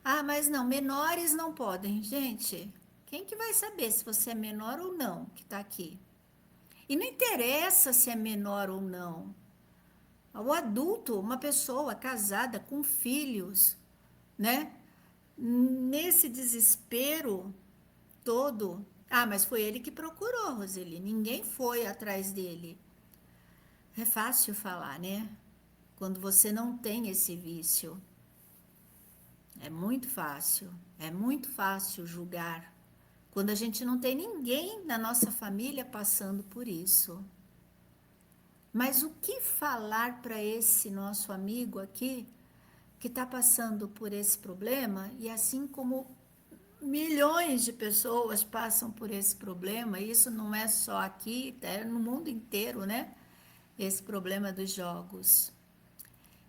Speaker 2: Ah, mas não, menores não podem. Gente, quem que vai saber se você é menor ou não que está aqui? E não interessa se é menor ou não. O adulto, uma pessoa casada com filhos, né? Nesse desespero todo. Ah, mas foi ele que procurou, Roseli. Ninguém foi atrás dele. É fácil falar, né? Quando você não tem esse vício. É muito fácil julgar. Quando a gente não tem ninguém na nossa família passando por isso. Mas o que falar para esse nosso amigo aqui, que está passando por esse problema, e assim como milhões de pessoas passam por esse problema, e isso não é só aqui, é no mundo inteiro, né? Esse problema dos jogos.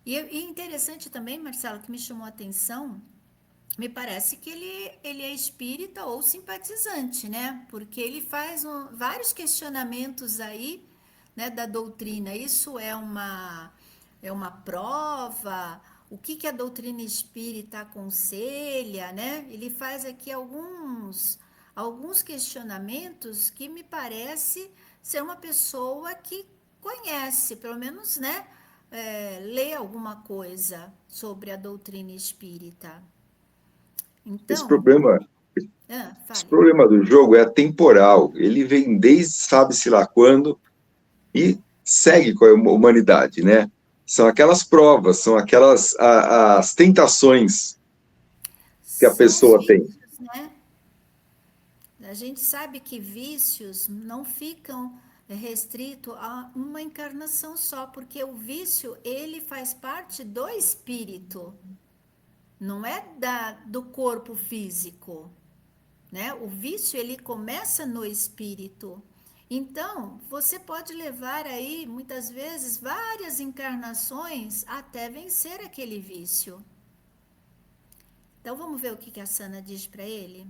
Speaker 2: E interessante também, Marcelo, que me chamou a atenção, me parece que ele é espírita ou simpatizante, né? Porque ele faz vários questionamentos aí, né, da doutrina. Isso é uma prova? O que a doutrina espírita aconselha, né? Ele faz aqui alguns questionamentos que me parece ser uma pessoa que conhece, pelo menos, né? Lê alguma coisa sobre a doutrina espírita.
Speaker 3: Esse
Speaker 2: Então,
Speaker 3: problema, esse
Speaker 2: fale.
Speaker 3: problema do jogo é atemporal. Ele vem desde sabe-se lá quando e segue com a humanidade, né? São aquelas provas, são aquelas as tentações que a
Speaker 2: São os
Speaker 3: pessoa tem.
Speaker 2: vícios, né? A gente sabe que vícios não ficam restrito a uma encarnação só, porque o vício, ele faz parte do espírito, não é do corpo físico, né? O vício, ele começa no espírito. Então, você pode levar aí, muitas vezes, várias encarnações até vencer aquele vício. Então, vamos ver o que a Sana diz para ele?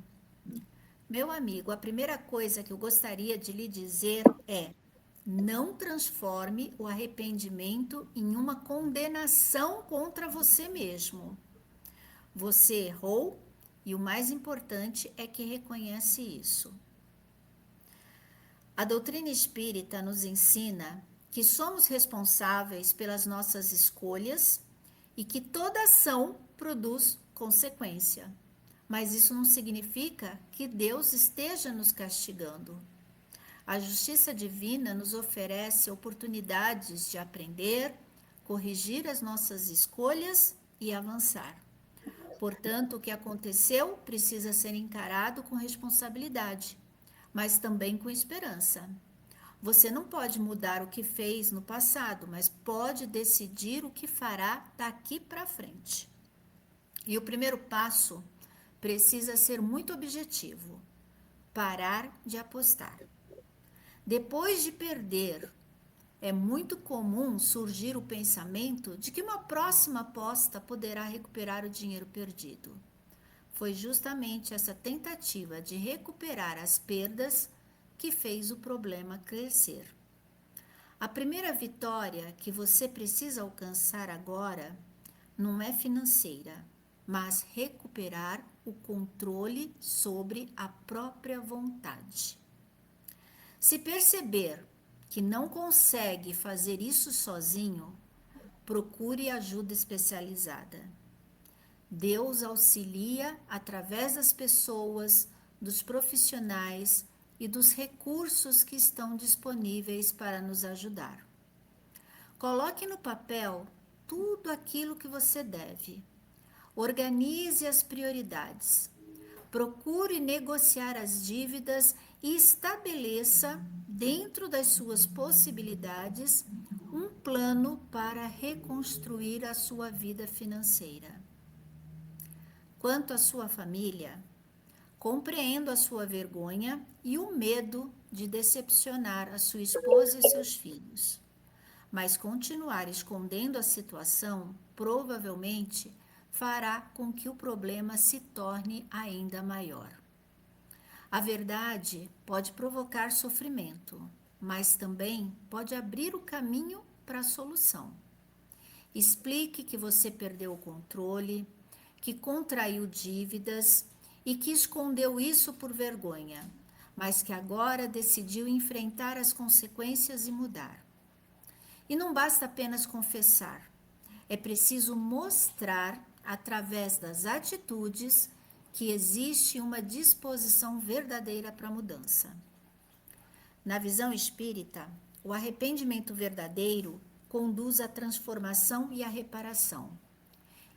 Speaker 2: Meu amigo, a primeira coisa que eu gostaria de lhe dizer é: não transforme o arrependimento em uma condenação contra você mesmo. Você errou e o mais importante é que reconhece isso. A doutrina espírita nos ensina que somos responsáveis pelas nossas escolhas e que toda ação produz consequência. Mas isso não significa que Deus esteja nos castigando. A justiça divina nos oferece oportunidades de aprender, corrigir as nossas escolhas e avançar. Portanto, o que aconteceu precisa ser encarado com responsabilidade, mas também com esperança. Você não pode mudar o que fez no passado, mas pode decidir o que fará daqui para frente. E o primeiro passo precisa ser muito objetivo: parar de apostar. Depois de perder, é muito comum surgir o pensamento de que uma próxima aposta poderá recuperar o dinheiro perdido. Foi justamente essa tentativa de recuperar as perdas que fez o problema crescer. A primeira vitória que você precisa alcançar agora não é financeira, mas recuperar o controle sobre a própria vontade. Se perceber que não consegue fazer isso sozinho, procure ajuda especializada. Deus auxilia através das pessoas, dos profissionais e dos recursos que estão disponíveis para nos ajudar. Coloque no papel tudo aquilo que você deve. Organize as prioridades. Procure negociar as dívidas e estabeleça, dentro das suas possibilidades, um plano para reconstruir a sua vida financeira. Quanto à sua família, Compreendo a sua vergonha e o medo de decepcionar a sua esposa e seus filhos. Mas continuar escondendo a situação provavelmente fará com que o problema se torne ainda maior. A verdade pode provocar sofrimento, mas também pode abrir o caminho para a solução. Explique que você perdeu o controle, que contraiu dívidas e que escondeu isso por vergonha, mas que agora decidiu enfrentar as consequências e mudar. E não basta apenas confessar, é preciso mostrar, através das atitudes, que existe uma disposição verdadeira para a mudança. Na visão espírita, o arrependimento verdadeiro conduz à transformação e à reparação.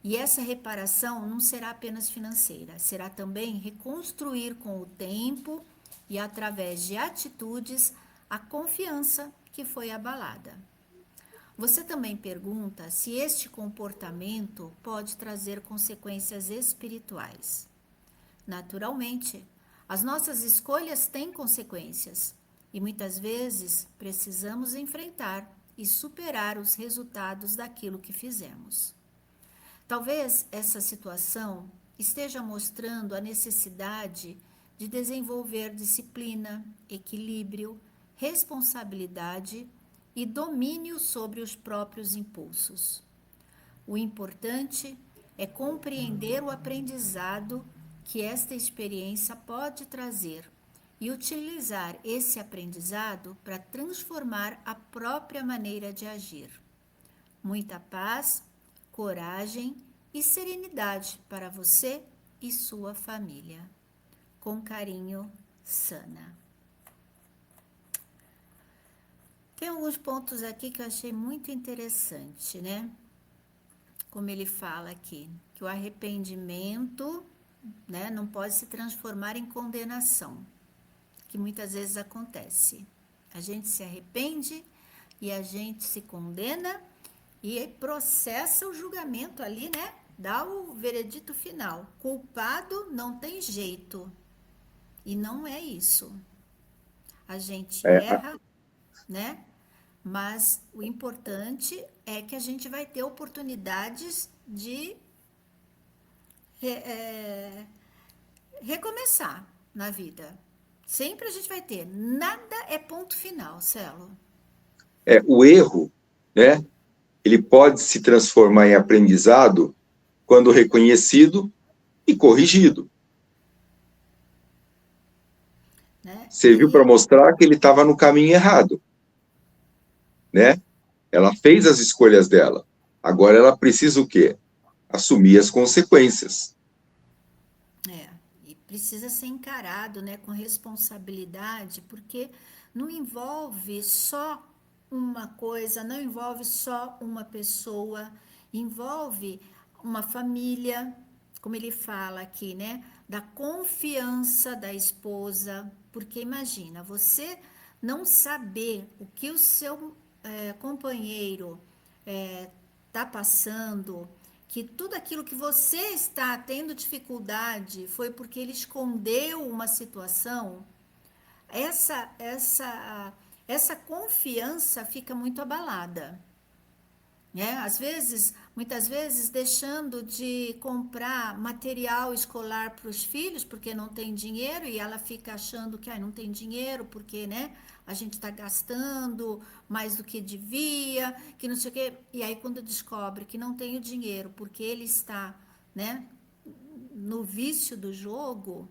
Speaker 2: E essa reparação não será apenas financeira, será também reconstruir com o tempo e através de atitudes a confiança que foi abalada. Você também pergunta se este comportamento pode trazer consequências espirituais. Naturalmente, as nossas escolhas têm consequências e muitas vezes precisamos enfrentar e superar os resultados daquilo que fizemos. Talvez essa situação esteja mostrando a necessidade de desenvolver disciplina, equilíbrio, responsabilidade e domínio sobre os próprios impulsos. O importante é compreender o aprendizado que esta experiência pode trazer e utilizar esse aprendizado para transformar a própria maneira de agir. Muita paz, coragem e serenidade para você e sua família. Com carinho, Sana. Tem alguns pontos aqui que eu achei muito interessante, né? Como ele fala aqui, que o arrependimento, né, não pode se transformar em condenação, que muitas vezes acontece. A gente se arrepende e a gente se condena e processa o julgamento ali, né? Dá o veredito final. Culpado não tem jeito. E não é isso. A gente erra, né? Mas o importante é que a gente vai ter oportunidades de recomeçar na vida. Sempre a gente vai ter. Nada é ponto final, Celo.
Speaker 3: O erro, né? Ele pode se transformar em aprendizado quando reconhecido e corrigido.
Speaker 2: Né?
Speaker 3: Serviu para mostrar que ele estava no caminho errado, né? Ela fez as escolhas dela. Agora ela precisa o quê? Assumir as consequências.
Speaker 2: E precisa ser encarado, né, com responsabilidade, porque não envolve só uma coisa, não envolve só uma pessoa, envolve uma família, como ele fala aqui, né, da confiança da esposa, porque imagina, você não saber o que o seu companheiro está passando, que tudo aquilo que você está tendo dificuldade foi porque ele escondeu uma situação, essa confiança fica muito abalada. Muitas vezes, deixando de comprar material escolar para os filhos, porque não tem dinheiro, e ela fica achando que não tem dinheiro, porque, né, a gente está gastando mais do que devia, que não sei o quê. E aí, quando descobre que não tem o dinheiro, porque ele está, né, no vício do jogo,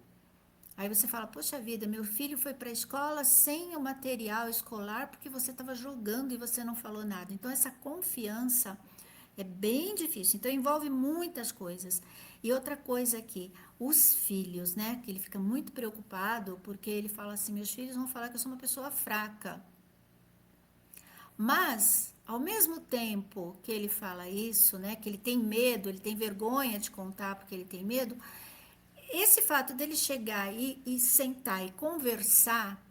Speaker 2: aí você fala, poxa vida, meu filho foi para a escola sem o material escolar, porque você estava jogando e você não falou nada. Então, essa confiança é bem difícil, então envolve muitas coisas. E outra coisa aqui, os filhos, né? Que ele fica muito preocupado, porque ele fala assim, meus filhos vão falar que eu sou uma pessoa fraca. Mas, ao mesmo tempo que ele fala isso, né? Que ele tem medo, ele tem vergonha de contar porque ele tem medo, esse fato dele chegar e sentar e conversar,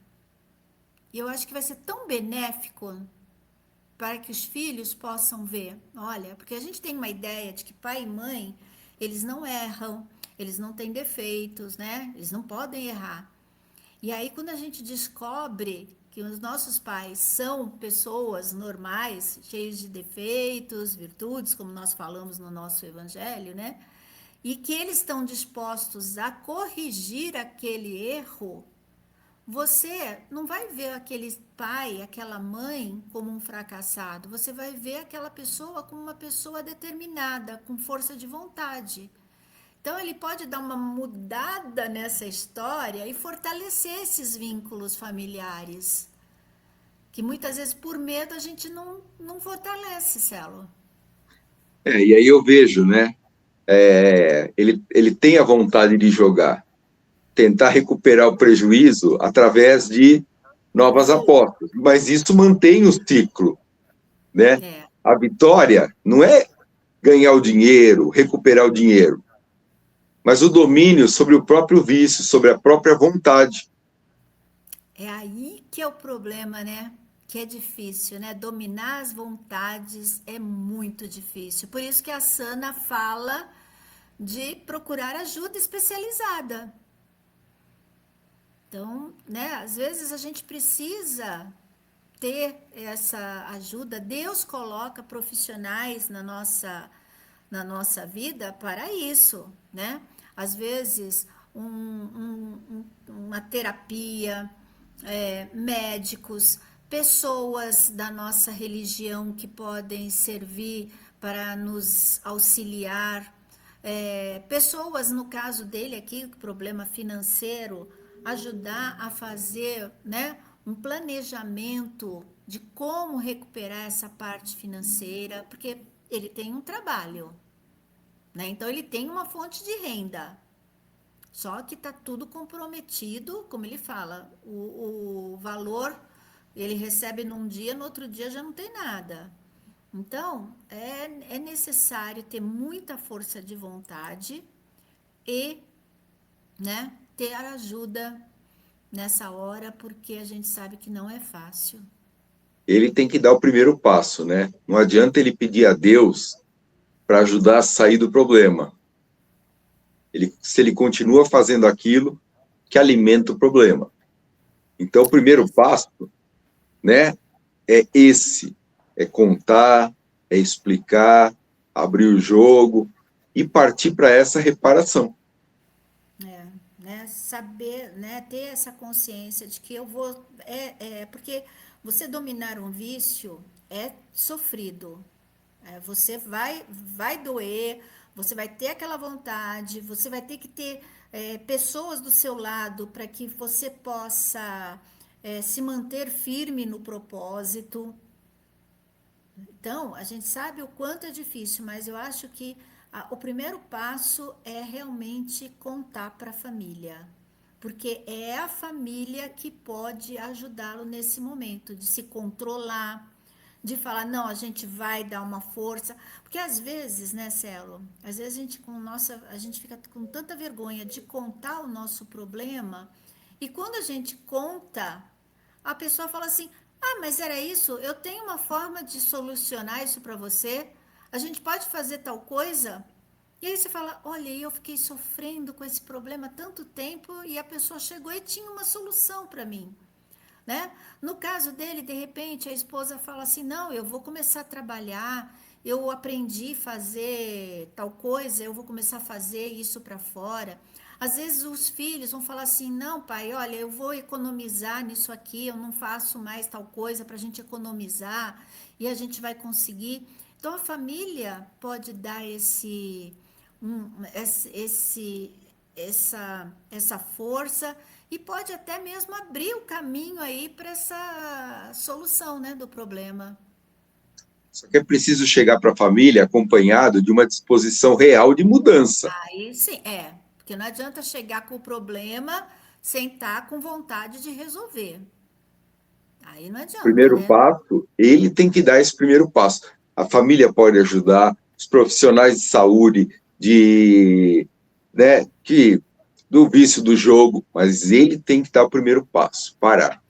Speaker 2: eu acho que vai ser tão benéfico para que os filhos possam ver, olha, porque a gente tem uma ideia de que pai e mãe, eles não erram, eles não têm defeitos, né? Eles não podem errar. E aí, quando a gente descobre que os nossos pais são pessoas normais, cheios de defeitos, virtudes, como nós falamos no nosso evangelho, né? E que eles estão dispostos a corrigir aquele erro, você não vai ver aquele pai, aquela mãe como um fracassado. Você vai ver aquela pessoa como uma pessoa determinada, com força de vontade. Então, ele pode dar uma mudada nessa história e fortalecer esses vínculos familiares, que muitas vezes, por medo, a gente não fortalece, Celo.
Speaker 3: E aí eu vejo, né? Ele tem a vontade de jogar, tentar recuperar o prejuízo através de novas apostas, mas isso mantém o ciclo, né?
Speaker 2: É,
Speaker 3: A vitória não é ganhar o dinheiro, recuperar o dinheiro, mas o domínio sobre o próprio vício, sobre a própria vontade.
Speaker 2: é aí que é o problema, né? Que é difícil, né? Dominar as vontades é muito difícil. Por isso que a Sana fala de procurar ajuda especializada. Então, né, às vezes a gente precisa ter essa ajuda. Deus coloca profissionais na nossa vida para isso, né? Às vezes, uma terapia, médicos, pessoas da nossa religião que podem servir para nos auxiliar, pessoas, no caso dele aqui, problema financeiro, ajudar a fazer, né, um planejamento de como recuperar essa parte financeira, porque ele tem um trabalho, né? Então ele tem uma fonte de renda. Só que está tudo comprometido, como ele fala, o valor ele recebe num dia, no outro dia já não tem nada. Então, é necessário ter muita força de vontade e, né, ter ajuda nessa hora, porque a gente sabe que não é fácil.
Speaker 3: Ele tem que dar o primeiro passo, né? Não adianta ele pedir a Deus para ajudar a sair do problema. Se ele continua fazendo aquilo que alimenta o problema. Então, o primeiro passo, né, é esse, é contar, é explicar, abrir o jogo e partir para essa reparação.
Speaker 2: Né, saber, né, ter essa consciência de que eu vou, porque você dominar um vício é sofrido, você vai doer, você vai ter aquela vontade, você vai ter que ter pessoas do seu lado para que você possa se manter firme no propósito. Então, a gente sabe o quanto é difícil, mas eu acho que o primeiro passo é realmente contar para a família, porque é a família que pode ajudá-lo nesse momento de se controlar, de falar, não, a gente vai dar uma força, porque às vezes, né, Celo, às vezes a gente fica com tanta vergonha de contar o nosso problema, e quando a gente conta, a pessoa fala assim, ah, mas era isso? Eu tenho uma forma de solucionar isso para você. A gente pode fazer tal coisa? E aí você fala, olha, eu fiquei sofrendo com esse problema há tanto tempo e a pessoa chegou e tinha uma solução para mim, né? No caso dele, de repente, a esposa fala assim, não, eu vou começar a trabalhar, eu aprendi a fazer tal coisa, eu vou começar a fazer isso para fora. Às vezes os filhos vão falar assim, não, pai, olha, eu vou economizar nisso aqui, eu não faço mais tal coisa para a gente economizar e a gente vai conseguir. Então a família pode dar essa força e pode até mesmo abrir o caminho aí para essa solução, né, do problema.
Speaker 3: Só que é preciso chegar para a família acompanhado de uma disposição real de mudança.
Speaker 2: Aí sim, porque não adianta chegar com o problema sem estar com vontade de resolver. Aí não adianta,
Speaker 3: Primeiro
Speaker 2: né?
Speaker 3: passo, ele tem que dar esse primeiro passo. A família pode ajudar, os profissionais de saúde, né, do vício do jogo, mas ele tem que dar o primeiro passo, parar.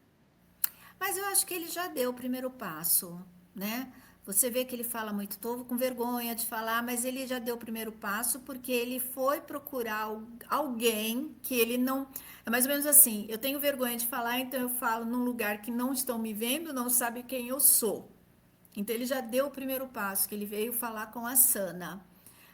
Speaker 2: Mas eu acho que ele já deu o primeiro passo, né? Você vê que ele fala muito, tô com vergonha de falar, mas ele já deu o primeiro passo porque ele foi procurar alguém que ele não... É mais ou menos assim, eu tenho vergonha de falar, então eu falo num lugar que não estão me vendo, não sabe quem eu sou. Então ele já deu o primeiro passo, que ele veio falar com a Sana.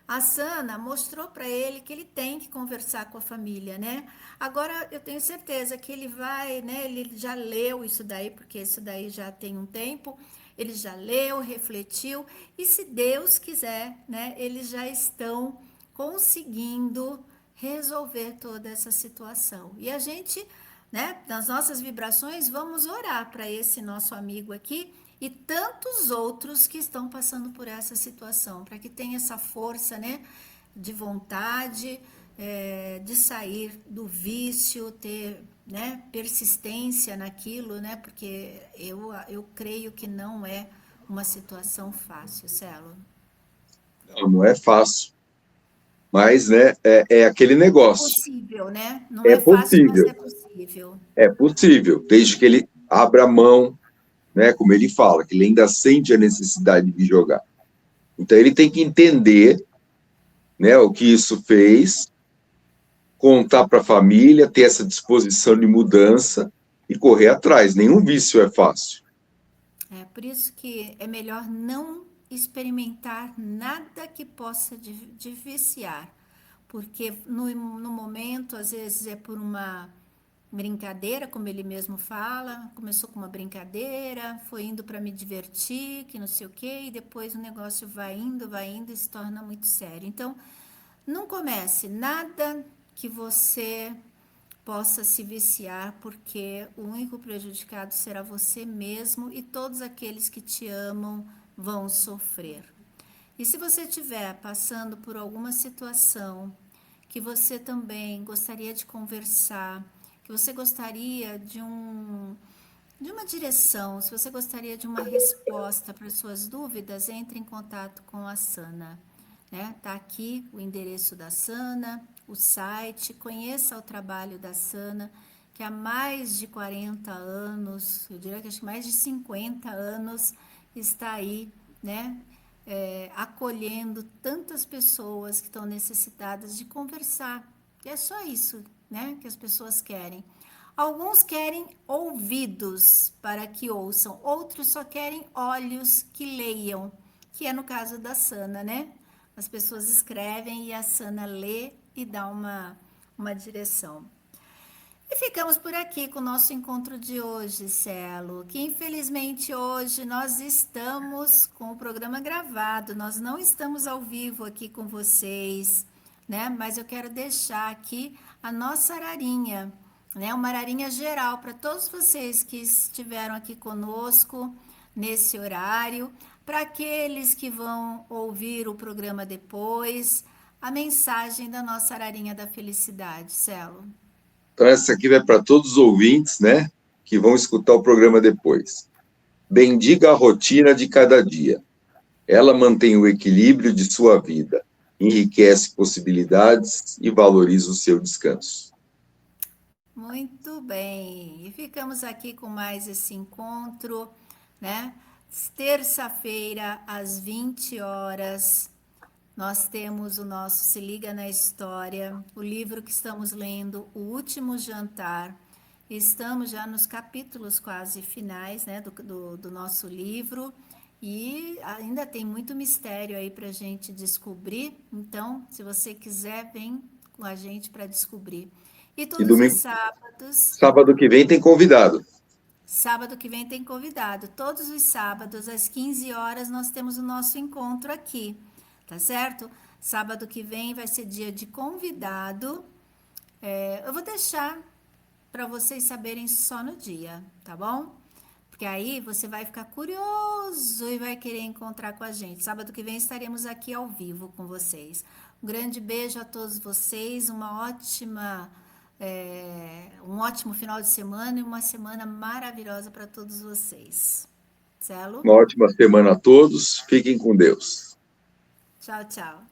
Speaker 2: A Sana mostrou para ele que ele tem que conversar com a família, né? Agora eu tenho certeza que ele vai, né? Ele já leu isso daí, porque isso daí já tem um tempo. Ele já leu, refletiu, e se Deus quiser, né? Eles já estão conseguindo resolver toda essa situação. E a gente, né? Nas nossas vibrações, vamos orar para esse nosso amigo aqui e tantos outros que estão passando por essa situação, para que tenha essa força, né, de vontade, de sair do vício, ter, né, persistência naquilo, né, porque eu creio que não é uma situação fácil, Celo.
Speaker 3: Não é fácil, mas, né, é aquele
Speaker 2: É
Speaker 3: negócio.
Speaker 2: possível, né? Não
Speaker 3: É
Speaker 2: é fácil, mas é
Speaker 3: possível,
Speaker 2: possível.
Speaker 3: é possível, desde que ele abra mão, né, como ele fala, que ele ainda sente a necessidade de jogar. Então ele tem que entender, né, o que isso fez, contar para a família, ter essa disposição de mudança e correr atrás. Nenhum vício é fácil.
Speaker 2: É por isso que é melhor não experimentar nada que possa viciar, porque no momento, às vezes é por uma brincadeira, como ele mesmo fala, começou com uma brincadeira, foi indo para me divertir, que não sei o quê, e depois o negócio vai indo e se torna muito sério. Então, não comece nada que você possa se viciar, porque o único prejudicado será você mesmo e todos aqueles que te amam vão sofrer. E se você estiver passando por alguma situação que você também gostaria de conversar, que você gostaria de uma direção, se você gostaria de uma resposta para suas dúvidas, entre em contato com a Sana. Né? Tá aqui o endereço da Sana, o site, conheça o trabalho da Sana, que há mais de 40 anos, eu diria que acho que mais de 50 anos, está aí, né? Acolhendo tantas pessoas que estão necessitadas de conversar. E é só isso, né, que as pessoas querem. Alguns querem ouvidos para que ouçam, outros só querem olhos que leiam, que é no caso da Sana, né? As pessoas escrevem e a Sana lê e dá uma direção. E ficamos por aqui com o nosso encontro de hoje, Celo, que infelizmente hoje nós estamos com o programa gravado, nós não estamos ao vivo aqui com vocês, né? Mas eu quero deixar aqui a nossa ararinha, né? Uma ararinha geral para todos vocês que estiveram aqui conosco nesse horário, para aqueles que vão ouvir o programa depois, a mensagem da nossa ararinha da felicidade, Celo.
Speaker 3: Então essa aqui vai para todos os ouvintes, né, que vão escutar o programa depois. Bendiga a rotina de cada dia. Ela mantém o equilíbrio de sua vida, enriquece possibilidades e valoriza o seu descanso.
Speaker 2: Muito bem, e ficamos aqui com mais esse encontro, né? Terça-feira, às 20 horas, nós temos o nosso Se Liga na História, o livro que estamos lendo, O Último Jantar. Estamos já nos capítulos quase finais, né, do nosso livro, e ainda tem muito mistério aí para a gente descobrir. Então, se você quiser, vem com a gente para descobrir. E
Speaker 3: E
Speaker 2: todos os
Speaker 3: domingo,
Speaker 2: sábados,
Speaker 3: sábado que vem tem convidado.
Speaker 2: sábado que vem tem convidado. Todos os sábados, às 15 horas, nós temos o nosso encontro aqui, tá certo? Sábado que vem vai ser dia de convidado. Eu vou deixar para vocês saberem só no dia, tá bom? Porque aí você vai ficar curioso e vai querer encontrar com a gente. Sábado que vem estaremos aqui ao vivo com vocês. Um grande beijo a todos vocês, um ótimo final de semana e uma semana maravilhosa para todos vocês. Celo?
Speaker 3: Uma ótima semana a todos. Fiquem com Deus.
Speaker 2: Tchau, tchau.